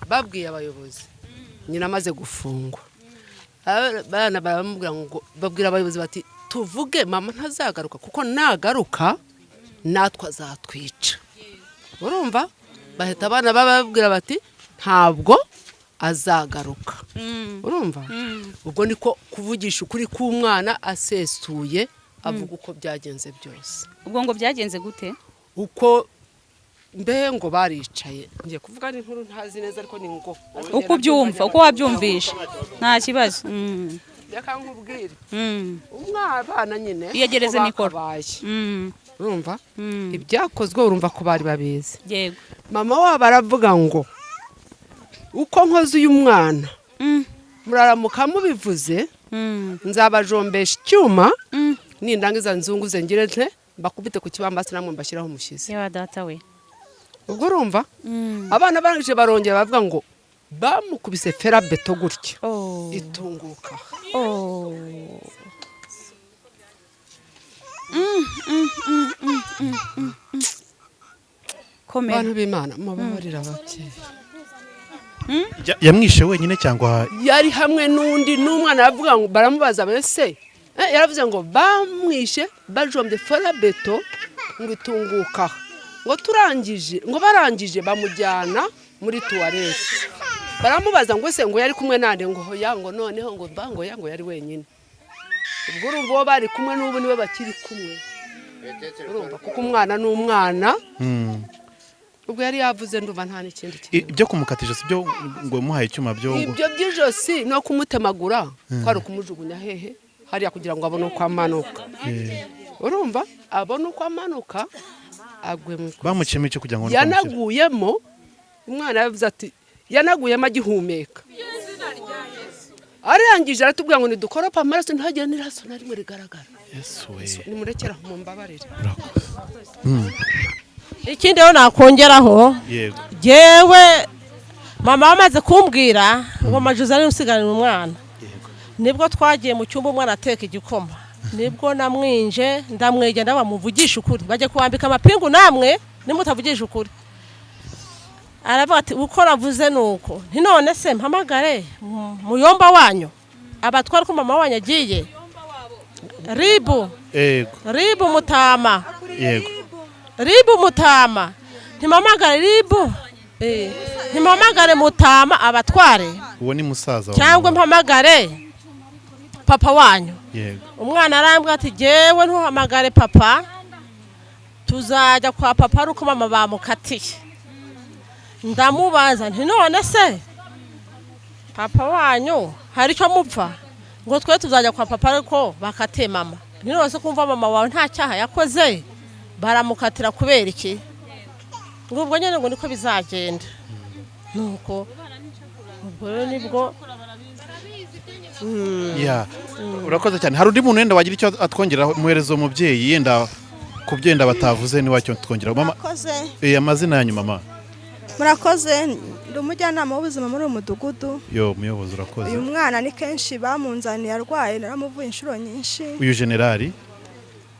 babwiye abayobozi nyina amaze gufungwa abana baramubwira ngo babwira abayobozi bati tuvuge mama ntazagaruka kuko nagaruka natwe azatwica urumva bahita abana bababwira bati ntabwo azagaruka urumva ubwo niko kuvugisha ukuri k'umwana asesuye avuga uko byagenze byose ubwo ngo byagenze gute uko mbe ngo baricaye ngiye kuvuga n'inkuru ntazi neza ariko ni ngo uko ubyumva uko wabyumvisha nta kibazo reka nkubwire umwana nyine yegereze mikoro urumva ibyakozwe urumva ko bari babizi yego mama wabo aravuga ngo uko nkoze uyu mwana muraramuka mubivuze nzabajombesha icyuma nindangiza nzunguze ngire nte bakubite ku kibambasi namwe mbashyiraho umushizi yewe data we ubwo urumva abana barangije barongera bavuga ngo bamukubise ferabeto gutya itunguka abantu b'Imana mubabarira ababyeyi yamwishe wenyine cyangwa yari hamwe n'undi n'umwana bavuga ngo baramubaza bese yaravuze ngo bamwishe bajombye ferabeto ngo itunguka ngo turangije ngo barangije bamujyana muri tuwarete baramubaza ngo se ngo yari kumwe nande ngo hoya ngo noneho ngo bango yango yari wenyine ubwo urumva bari kumwe n'ubu niwe bakiri kumwe urumva kuko umwana n'umwana ubwo yari yavuze nduva nta n'ikindi kintu ibyo kumukatisha si byo ngo muhaye icyuma byo ibyo by'ijosi no kumutemagura kwari kumujugunya hehe hariya kugira ngo abone uko amanuka urumva abone uko amanuka bamuciyemo icyo kugira ngo yanaguyemo umwana yavuze ati yanaguyemo agihumeka arangije aratubwira ngo nidukoropa amaraso ntihagire n'iraso na rimwe rigaragara nimurekera mu mbabarire ikindi rero nakongeraho yewe mama wamaze kumbwira ngo majuze ari usigarira umwana nibwo twagiye mu cyumba umwana ateka igikoma nibwo namwinje ndamwege ndabamuvugisha ukuri bajye kuwambika amapingu namwe nimutavugisha ukuri aravuga ati uko ravuze nuko none se mpamagare muyomba wanyu abatwara ko mama wanyu agiye ribu mutama ribu mutama ntimamagare ribu ntimamagare mutama abatware uwo ni musaza cyangwa mpamagare papa wanyu umwana arambwa ati jewe ntuhamagare papa tuzajya kwa papa ari uko mama bamukatiye ndamubaza nti none se papa wanyu hari icyo mupfa ngo twe tuzajya kwa papa ariko bakate mama none se kumva mama wawe nta cyaha yakoze baramukatira kubera iki ngo ubwo nyine ngo niko bizagenda nuko ubwo nibwo urakoze cyane hari undi muntu wenda wagira icyo atwongera muherezo umubyeyi yenda kubyenda batavuze ni wacyo twongera mama amazina yanyu mama murakoze ndi umujyanama w'ubuzima muri uyu mudugudu muyobozi urakoze uyu mwana ni kenshi bamunzaniye arwaye naramuvuye inshuro nyinshi uyu generali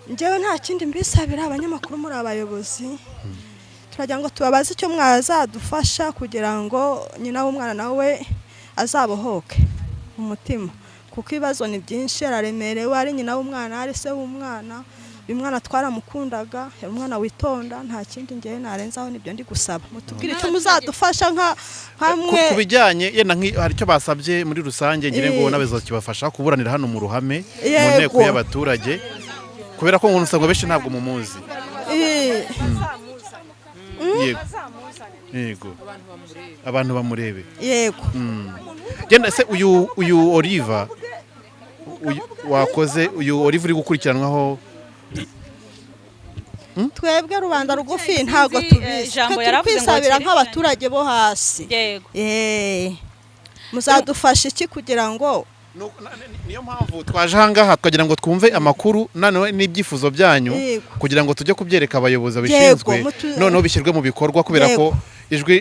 njyewe nta kindi mbisabira abanyamakuru muri abayobozi turagira ngo tubabaze icyo mwazadufasha kugira ngo nyina w'umwana nawe azabohoke umutima kuko ibibazo ni byinshi araremerewe ari nyina w'umwana ari se w'umwana uyu mwana twaramukundaga yari umwana witonda nta kindi ngewe narenzaho nibyo ndi gusaba mutubwire icyo muzadufasha nkamwe ku bijyanye yenda hari icyo basabye muri rusange ngire ngo nabezo kibafasha kuburanira hano mu ruhame mu nteko y'abaturage kubera ko ngo usanga benshi ntabwo mumuzi yego abantu bamurebe yego genda se uyu Oliva wakoze uyu Oliva uri gukurikiranwaho twebwe rubanda rugufi ntabwo tubizi twisabira nk'abaturage bo hasi muzadufasha iki kugira ngo niyo mpamvu twaje ahangaha twagira ngo twumve amakuru noneho n'ibyifuzo byanyu kugira ngo tujye kubyereka abayobozi babishinzwe noneho bishyirwe mu bikorwa kubera ko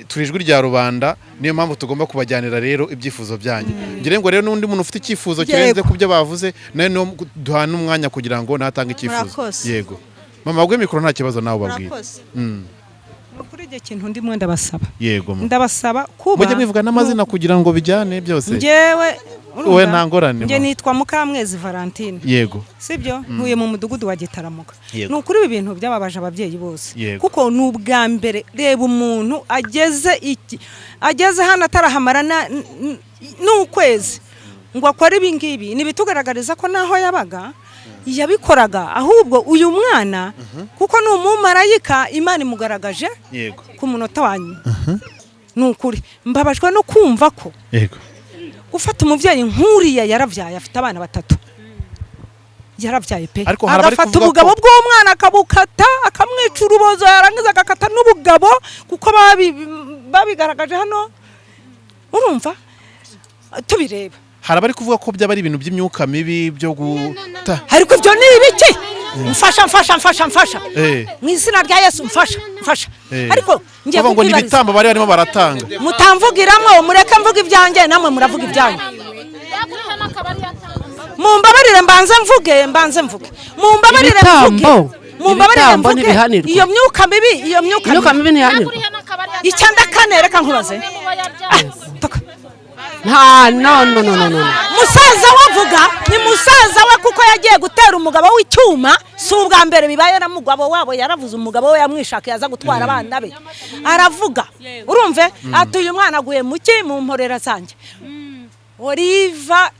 turi ijwi rya rubanda niyo mpamvu tugomba kubajyanira rero ibyifuzo byanyu ngira ngo rero n'undi muntu ufite icyifuzo kirenze ku byo bavuze noneho duhana umwanya kugira ngo natange icyifuzo yego mama wagwe mikoro nta kibazo nawe babwira kuri igihe kintu ndimo ndabasaba. Yego. Ndabasaba kuba mujye mwivuga n'amazina kugira ngo bijyane byose. Njyewe wowe ntangorane. Nje nitwa Mukamwezi Valentine. Yego. Sibyo ntuye mu mudugudu wa Gitaramuka. Nukuri ibi bintu byababaje ababyeyi bose. Kuko nubwa mbere reba umuntu ageze hano atarahamara n'ukwezi ngo akora ibi ngibi nibitugaragariza ko naho yabaga yabikoraga ahubwo uyu mwana kuko ni umumarayika Imana imugaragaje ku munota wanyu. Nukuri mbabajwe no kumva ko ufata umuvyeyi nkuriya yaravyaye afite abana 3 yaravyaye pe agafata ubugabo bw'umwana akabukata akamwica urubozo yarangiza agakata n'ubugabo kuko babigaragaje hano urumva tubireba. Harabari kuvuga ko byaba ari ibintu by'imyuka mibi byo guta. Ariko ibyo ni ibiki? Mfasha mu izina rya Yesu mfasha. Ariko ngiye ngo ni bitambo bari barimo baratanga. Mutamvugiramo mureke mvuga ibyanjye namwe muravuga ibyanyu. Mumbabarire mbanze mvuge. Mumbabarire mvuge. Iyo myuka mibi ntihanirwa. Icyanda kane reka nkubaze. No. Musaza wavuga ni musaza we kuko yagiye gutera umugabo w'icyuma si ubwa mbere bibaye na mugabo wabo yaravuze umugabo we yamwishaka yaza gutwara abana be aravuga urumve atuye umwana aguye muki mu mporera zanjye Oliva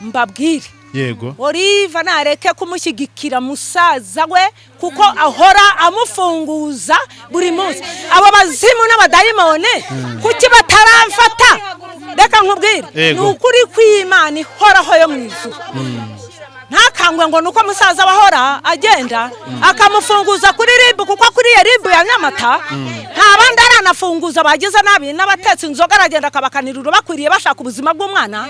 mbabwire Yego. Oliva nareke kumushyigikira musaza we kuko ahora amufunguza buri munsi abo bazimu n'abadayimone kuki bataramfata reka nkubwire nukuri kw'Imana ihoraho yo mwizu ntakangwe ngo nuko musaza bahora agenda akamufunguza kuri ribu kuko kuri ribu ya Nyamata ntabandi aranafunguza bagize nabi n'abatetsi inzoga aragenda akabakanirura bakwiriye bashaka ubuzima bw'umwana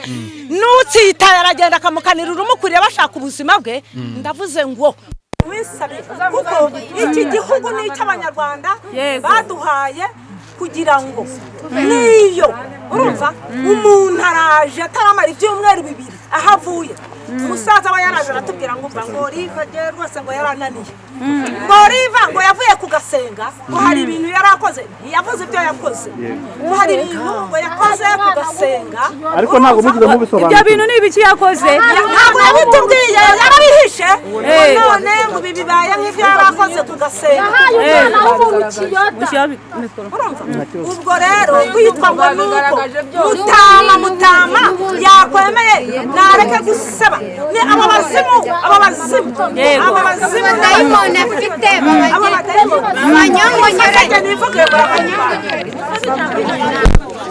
n'utsitaye aragenda akamukanirura umukwiriye bashaka ubuzima bwe ndavuze ngo kuko iki gihugu ni icy'Abanyarwanda baduhaye kugira ngo niyo urumva umuntu araje ataramara ibyumweru 2 ahavuye umusaza wa yaraje aratubwira ngo Oliva je rwose ngo yarananiye Oliva ngo yavuye kugasenga ngo hari ibintu yarakoze yavuze ibyo yakoze ngo hari ibintu ngo yakoze kugasenga ariko ntago mugize mubisobanura ibyo bintu nibiki yakoze ntago yabitubwiye yarabihishe none ngo bibibaye nk'ivyo yarakoze kugasenga ubwo rero kwitwa ngo nuko mutama yakwemeye nareke gusaba ni ababazimu dayimoni afite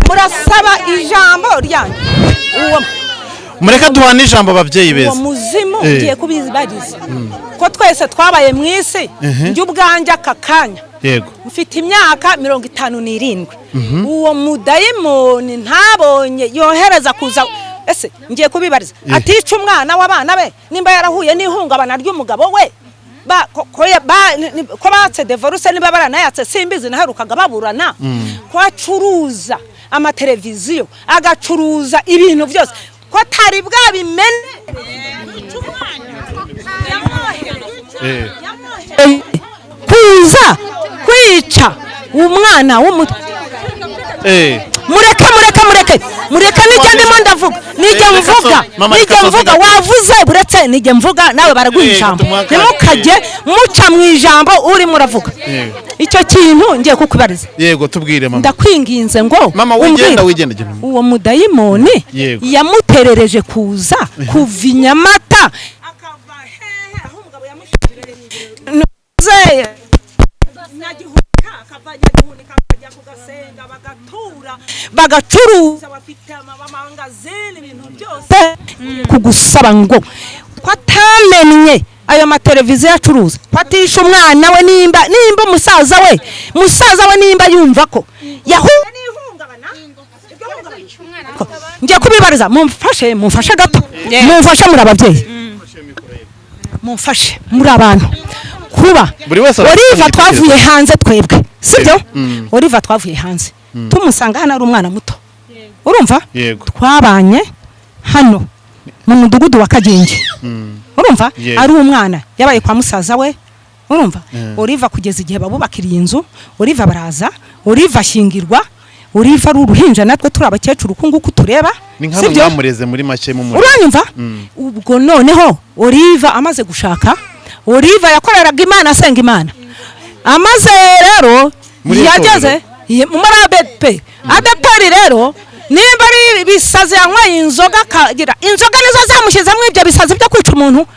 murasaba ijambo ryanyu uwo mureka duhana ijambo ababyeyi beza uwo muzimu ngiye kubizibariza ko twese twabaye mu isi njye ubwanjye aka kanya yego mfite imyaka 57 uwo mudayimoni ntabonye yohereza kuza ese ngiye kubibariza atica umwana w'abana be nimba yarahuye n'ihungabana ry'umugabo we ko batse divorce niba baranayatse simbizi naherukaga baburana ko acuruza amateleviziyo agacuruza ibintu byose ko atari bwabimene kuza kwica umwana w'umuto mureke nijye ndimo ndavuga nijye mvuga wavuze buretse nijye mvuga nawe baraguha ijambo ntimukajye muca mu ijambo urimo uravuga icyo kintu ngiye kukubariza yego tubwire mama ndakwinginze ngo mama wigenda uwo mudayimoni yamuterereje kuza kuva i Nyamata akava hehe aho umugabo yamushyize bagacuruza bafite amamangazini ibintu byose kugusaba ngo kwatamenye ayo mateleviziyo acuruza kwatisha umwana we nimba umusaza we nimba yumva ko yahuye n'ihungabana ngiye kubibariza mumfashe gato mumfashe muri ababyeyi mumfashe muri abantu kuba Oliva twavuye hanze twebwe sibyo Oliva twavuye hanze tumusanga hano ari umwana muto urumva twabanye hano mu mudugudu wa Kagenge urumva ari umwana yabaye kwa musaza we urumva Oliva kugeza igihe babubakiriye inzu Oliva baraza Oliva ashingirwa Oliva ari uruhinja natwe turi abakecuru kunguku tureba ni nka mwamureze muri make mu muri uranyumva ubwo noneho Oliva amaze gushaka Oliva yakoreraga Imana asenga Imana amaze rero yageze muri ADP rero nimba ari bisazi yanyweye inzoga kagira inzoga nizo zamushizemo ibyo bisazi byo kwica umuntu